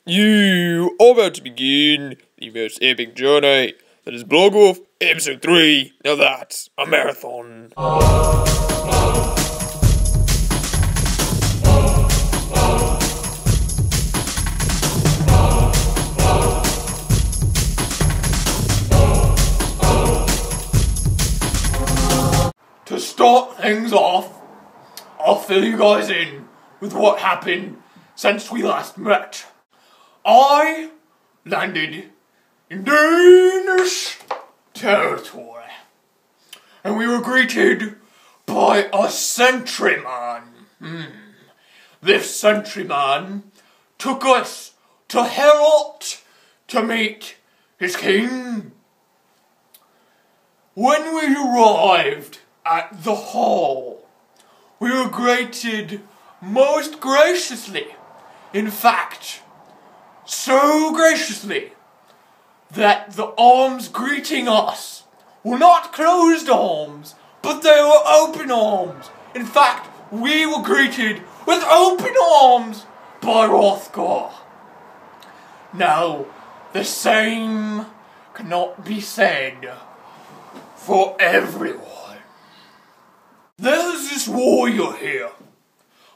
You are about to begin the most epic journey that is Beowulf Episode 3. Now that's a marathon. To start things off, I'll fill you guys in with what happened since we last met. I landed in Danish territory, and we were greeted by a sentryman. This sentryman took us to Herald to meet his king. When we arrived at the hall, we were greeted most graciously. In fact, so graciously that the arms greeting us were not closed arms, but they were open arms. In fact, we were greeted with open arms by Hrothgar. Now, the same cannot be said for everyone. There's this warrior here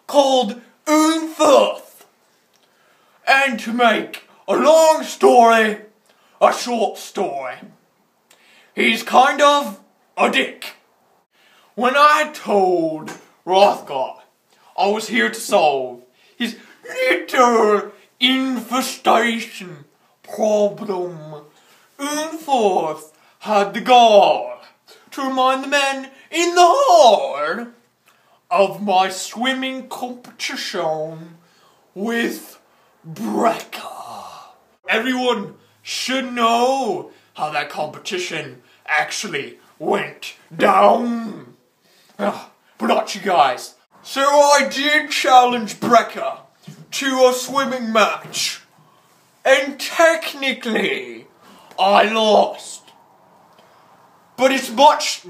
called Unferth. And to make a long story a short story, he's kind of a dick. When I told Hrothgar I was here to solve his little infestation problem, Unferth had the gall to remind the men in the hall of my swimming competition with Breca. Everyone should know how that competition actually went down. But not you guys. So I did challenge Breca to a swimming match, and technically I lost. But it's much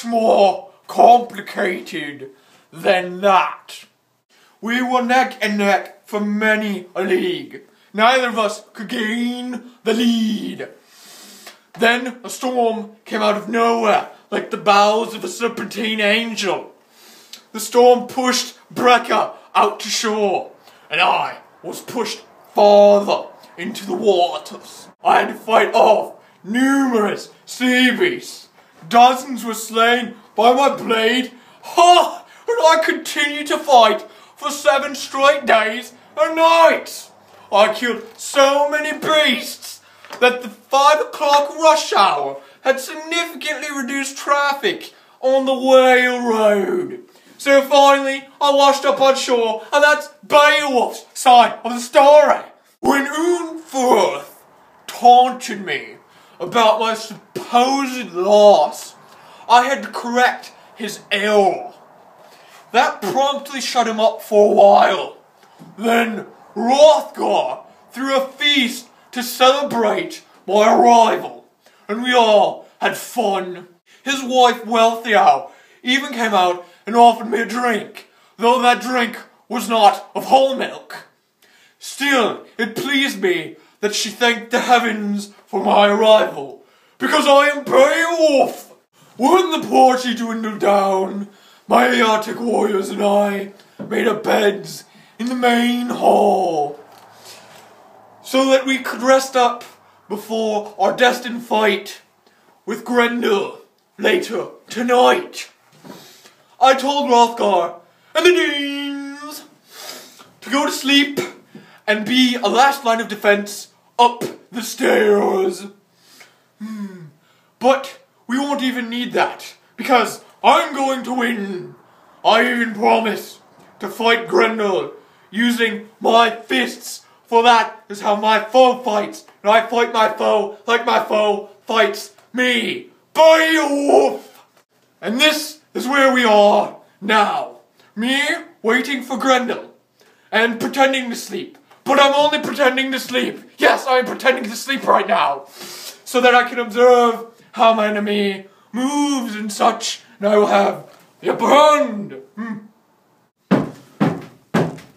more complicated than that. We were neck and neck for many a league. Neither of us could gain the lead. Then a storm came out of nowhere, like the boughs of a serpentine angel. The storm pushed Breca out to shore, and I was pushed farther into the waters. I had to fight off numerous sea beasts. Dozens were slain by my blade. And I continued to fight for 7 straight days and nights. I killed so many beasts that the 5 o'clock rush hour had significantly reduced traffic on the Whale Road. So finally, I washed up on shore, and that's Beowulf's side of the story. When Unferth taunted me about my supposed loss, I had to correct his error. That promptly shut him up for a while. Then Hrothgar threw a feast to celebrate my arrival, and we all had fun. His wife Wealthiau even came out and offered me a drink, though that drink was not of whole milk. Still, it pleased me that she thanked the heavens for my arrival, because I am Beowulf. When the party dwindled down, my Arctic warriors and I made up beds in the main hall so that we could rest up before our destined fight with Grendel later tonight. I told Hrothgar and the Danes to go to sleep and be a last line of defense up the stairs. But we won't even need that, because I'm going to win. I even promise to fight Grendel using my fists, for that is how my foe fights, and I fight my foe like my foe fights me. Beowulf! And this is where we are now. Me waiting for Grendel and pretending to sleep. But I'm only pretending to sleep. Yes, I'm pretending to sleep right now, so that I can observe how my enemy moves and such, and I will have the upper hand.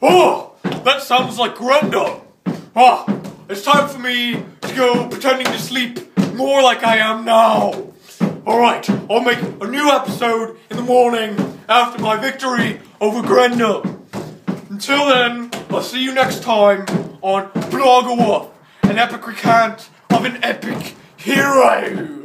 Oh, that sounds like Grendel. It's time for me to go pretending to sleep more like I am now. Alright, I'll make a new episode in the morning after my victory over Grendel. Until then, I'll see you next time on Beowulf, an epic recount of an epic hero.